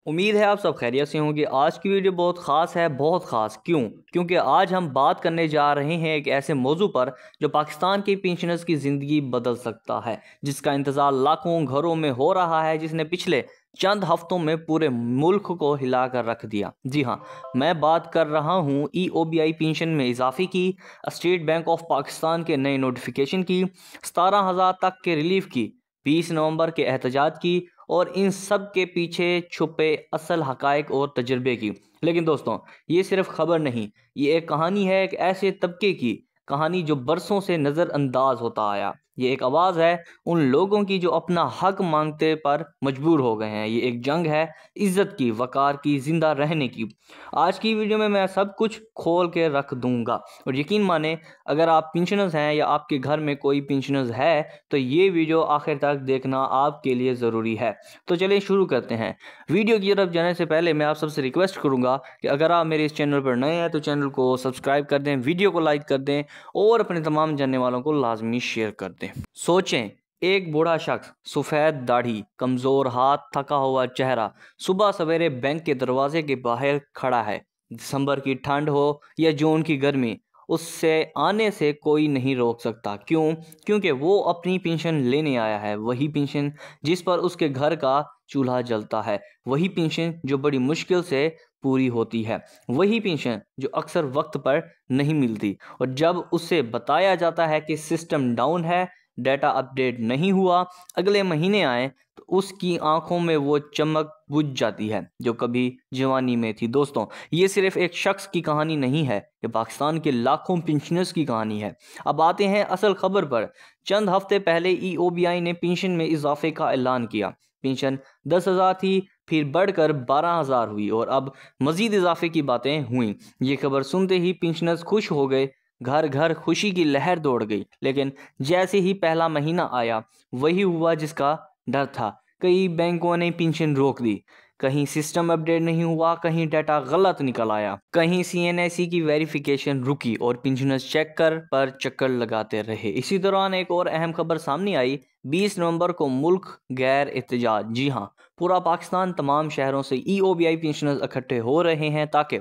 उम्मीद है आप सब खैरियत से होंगे। आज की वीडियो बहुत ख़ास है, बहुत ख़ास क्यों? क्योंकि आज हम बात करने जा रहे हैं एक ऐसे मौजू पर जो पाकिस्तान के पेंशनर्स की ज़िंदगी बदल सकता है, जिसका इंतज़ार लाखों घरों में हो रहा है, जिसने पिछले चंद हफ्तों में पूरे मुल्क को हिला कर रख दिया। जी हाँ, मैं बात कर रहा हूँ EOBI पेंशन में इजाफे की, स्टेट बैंक ऑफ पाकिस्तान के नए नोटिफिकेशन की, 17,000 तक के रिलीफ की, 20 नवंबर के एहतजाज की और इन सब के पीछे छुपे असल हकायक और तजर्बे की। लेकिन दोस्तों, ये सिर्फ खबर नहीं, ये एक कहानी है, एक ऐसे तबके की कहानी जो बरसों से नज़रअंदाज होता आया। ये एक आवाज़ है उन लोगों की जो अपना हक मांगते पर मजबूर हो गए हैं। ये एक जंग है इज़्ज़त की, वकार की, ज़िंदा रहने की। आज की वीडियो में मैं सब कुछ खोल के रख दूंगा और यकीन माने, अगर आप पेंशनर्स हैं या आपके घर में कोई पेंशनर्स है तो ये वीडियो आखिर तक देखना आपके लिए ज़रूरी है। तो चलिए शुरू करते हैं। वीडियो की तरफ जाने से पहले मैं आप सबसे रिक्वेस्ट करूंगा कि अगर आप मेरे इस चैनल पर नए हैं तो चैनल को सब्सक्राइब कर दें, वीडियो को लाइक कर दें और अपने तमाम जानने वालों को लाजमी शेयर कर दें। सोचें, एक बूढ़ा शख्स, सफ़ेद दाढ़ी, कमज़ोर हाथ, थका हुआ चेहरा, सुबह सवेरे बैंक के दरवाजे के बाहर खड़ा है। दिसंबर की ठंड हो या जून की गर्मी, उससे आने से कोई नहीं रोक सकता। क्यों? क्योंकि वो अपनी पेंशन लेने आया है। वही पेंशन जिस पर उसके घर का चूल्हा जलता है, वही पेंशन जो बड़ी मुश्किल से पूरी होती है, वही पेंशन जो अक्सर वक्त पर नहीं मिलती। और जब उसे बताया जाता है कि सिस्टम डाउन है, डाटा अपडेट नहीं हुआ, अगले महीने आए, तो उसकी आंखों में वो चमक बुझ जाती है जो कभी जवानी में थी। दोस्तों, ये सिर्फ एक शख्स की कहानी नहीं है, ये पाकिस्तान के लाखों पेंशनर्स की कहानी है। अब आते हैं असल खबर पर। चंद हफ्ते पहले EOBI ने पेंशन में इजाफे का ऐलान किया। पेंशन 10,000 थी, फिर बढ़कर 12,000 हुई और अब मजीद इजाफे की बातें हुई। ये खबर सुनते ही पेंशनर्स खुश हो गए, घर घर खुशी की लहर दौड़ गई। लेकिन जैसे ही पहला महीना आया, वही हुआ जिसका डर था। कई बैंकों ने पेंशन रोक दी, कहीं सिस्टम अपडेट नहीं हुआ, कहीं डाटा गलत निकल आया, कहीं CNSE की वेरिफिकेशन रुकी और पेंशनर्स चेकर पर चक्कर लगाते रहे। इसी दौरान एक और अहम खबर सामने आई। 20 नवंबर को मुल्क गैर एहतजाज, जी हाँ, पूरा पाकिस्तान, तमाम शहरों से EOBI पेंशनर्स इकट्ठे हो रहे हैं ताकि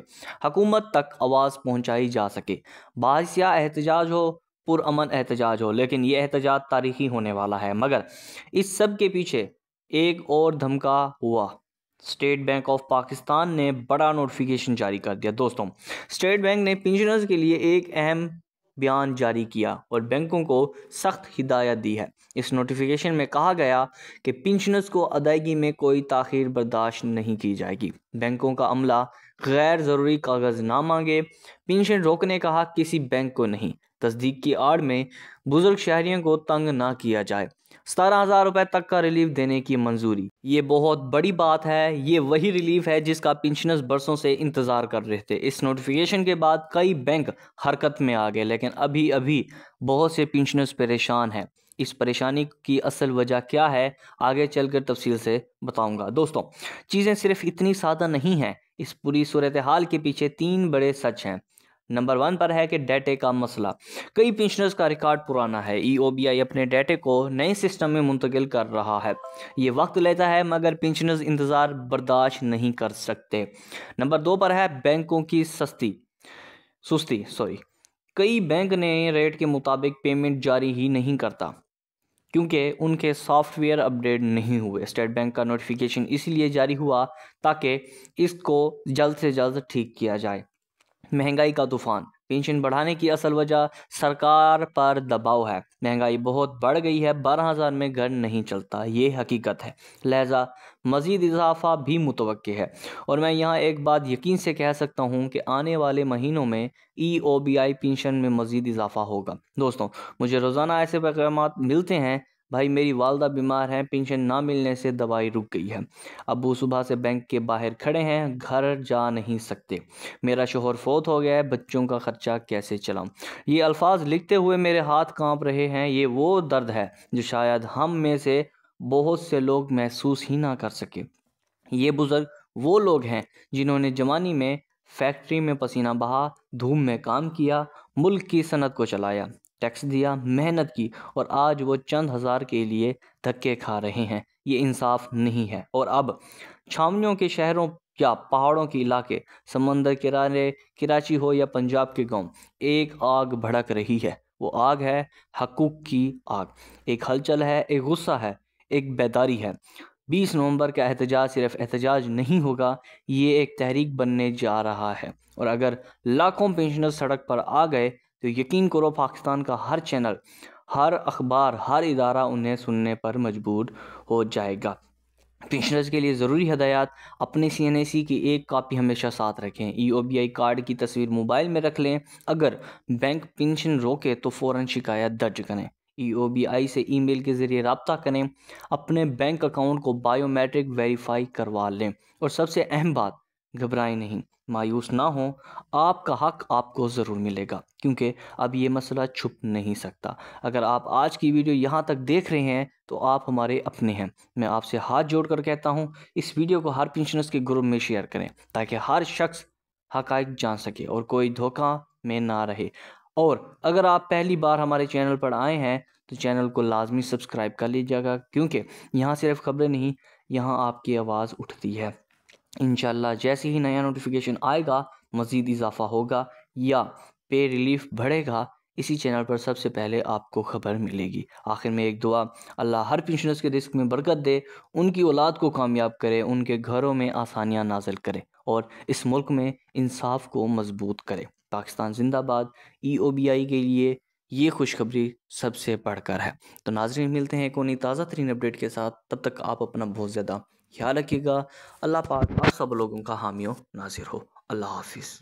हुकूमत तक आवाज़ पहुँचाई जा सके। बासिया एहतजाज हो, पुरअमन एहतजाज हो, लेकिन ये एहतजाज तारीखी होने वाला है। मगर इस सब के पीछे एक और धमका हुआ। स्टेट बैंक ऑफ पाकिस्तान ने बड़ा नोटिफिकेशन जारी कर दिया। दोस्तों, स्टेट बैंक ने पेंशनर्स के लिए एक अहम बयान जारी किया और बैंकों को सख्त हिदायत दी है। इस नोटिफिकेशन में कहा गया कि पेंशनर्स को अदायगी में कोई ताख़ीर बर्दाश्त नहीं की जाएगी। बैंकों का अमला गैर ज़रूरी कागज़ ना मांगे, पेंशन रोकने का हक किसी बैंक को नहीं, तस्दीक की आड़ में बुजुर्ग शहरियों को तंग ना किया जाए, 17,000 रुपये तक का रिलीफ देने की मंजूरी। ये बहुत बड़ी बात है। ये वही रिलीफ है जिसका पेंशनर्स बरसों से इंतज़ार कर रहे थे। इस नोटिफिकेशन के बाद कई बैंक हरकत में आ गए, लेकिन अभी अभी बहुत से पेंशनर्स परेशान हैं। इस परेशानी की असल वजह क्या है, आगे चलकर तफसील से बताऊंगा। दोस्तों, चीज़ें सिर्फ इतनी सादा नहीं हैं। इस पूरी सूरत हाल के पीछे 3 बड़े सच हैं। नंबर 1 पर है कि डाटे का मसला। कई पेंशनर्स का रिकॉर्ड पुराना है। EOBI अपने डाटे को नए सिस्टम में मुंतकिल कर रहा है। ये वक्त लेता है, मगर पेंशनर्स इंतज़ार बर्दाश्त नहीं कर सकते। नंबर 2 पर है बैंकों की सुस्ती। कई बैंक नए रेट के मुताबिक पेमेंट जारी ही नहीं करता क्योंकि उनके सॉफ्टवेयर अपडेट नहीं हुए। स्टेट बैंक का नोटिफिकेशन इसलिए जारी हुआ ताकि इसको जल्द से जल्द ठीक किया जाए। महंगाई का तूफान। पेंशन बढ़ाने की असल वजह सरकार पर दबाव है। महंगाई बहुत बढ़ गई है, 12,000 में घर नहीं चलता, ये हकीकत है। लिहाजा मज़ीद इजाफा भी मुतवक्के है और मैं यहाँ एक बात यकीन से कह सकता हूँ कि आने वाले महीनों में EOBI पेंशन में मज़ीद इजाफा होगा। दोस्तों, मुझे रोज़ाना ऐसे पैगाम मिलते हैं, भाई मेरी वालदा बीमार हैं, पेंशन ना मिलने से दवाई रुक गई है, अबू सुबह से बैंक के बाहर खड़े हैं, घर जा नहीं सकते, मेरा शोहर फौत हो गया है, बच्चों का खर्चा कैसे चलाऊं। ये अल्फाज लिखते हुए मेरे हाथ कांप रहे हैं। ये वो दर्द है जो शायद हम में से बहुत से लोग महसूस ही ना कर सके। ये बुज़ुर्ग वो लोग हैं जिन्होंने जवानी में फैक्ट्री में पसीना बहा, धूम में काम किया, मुल्क की सनत को चलाया, टैक्स दिया, मेहनत की और आज वो चंद हज़ार के लिए धक्के खा रहे हैं। ये इंसाफ नहीं है। और अब छावनियों के शहरों या पहाड़ों के इलाके, समंदर किनारे, कराची हो या पंजाब के गांव, एक आग भड़क रही है। वो आग है हकूक़ की आग। एक हलचल है, एक गुस्सा है, एक बेदारी है। 20 नवंबर का एहतजाज सिर्फ एहतजाज नहीं होगा, ये एक तहरीक बनने जा रहा है। और अगर लाखों पेंशनर सड़क पर आ गए तो यकीन करो पाकिस्तान का हर चैनल, हर अखबार, हर इदारा उन्हें सुनने पर मजबूर हो जाएगा। पेंशनर्स के लिए ज़रूरी हदायत: अपने CNAC की एक कापी हमेशा साथ रखें। EOBI कार्ड की तस्वीर मोबाइल में रख लें। अगर बैंक पेंशन रोके तो फ़ौरन शिकायत दर्ज करें। EOBI से ईमेल के ज़रिए रब्ता करें। अपने बैंक अकाउंट को बायोमेट्रिक वेरीफाई करवा लें। और सबसे अहम बात, घबराएं नहीं, मायूस ना हो, आपका हक आपको ज़रूर मिलेगा, क्योंकि अब ये मसला छुप नहीं सकता। अगर आप आज की वीडियो यहाँ तक देख रहे हैं तो आप हमारे अपने हैं। मैं आपसे हाथ जोड़कर कहता हूँ, इस वीडियो को हर पेंशनर्स के ग्रुप में शेयर करें ताकि हर शख्स हक़ाइक़ जान सके और कोई धोखा में ना रहे। और अगर आप पहली बार हमारे चैनल पर आए हैं तो चैनल को लाजमी सब्सक्राइब कर लीजिएगा, क्योंकि यहाँ सिर्फ खबरें नहीं, यहाँ आपकी आवाज़ उठती है। इंशाल्लाह जैसे ही नया नोटिफिकेशन आएगा, मज़ीद इजाफ़ा होगा या पे रिलीफ बढ़ेगा, इसी चैनल पर सबसे पहले आपको खबर मिलेगी। आखिर में एक दुआ, अल्लाह हर पेंशनर्स के रिस्क में बरकत दे, उनकी औलाद को कामयाब करे, उनके घरों में आसानियाँ नाज़िल करे और इस मुल्क में इंसाफ को मजबूत करे। पाकिस्तान जिंदाबाद। EOBI के लिए ये खुशखबरी सबसे बढ़कर है। तो नाज़रीन, मिलते हैं एक और नई ताज़ा तरीन अपडेट के साथ। तब तक आप अपना बहुत ज़्यादा ख्याल रखिएगा। अल्लाह पाक आप सब लोगों का हामी व नासिर हो। अल्लाह हाफिज़।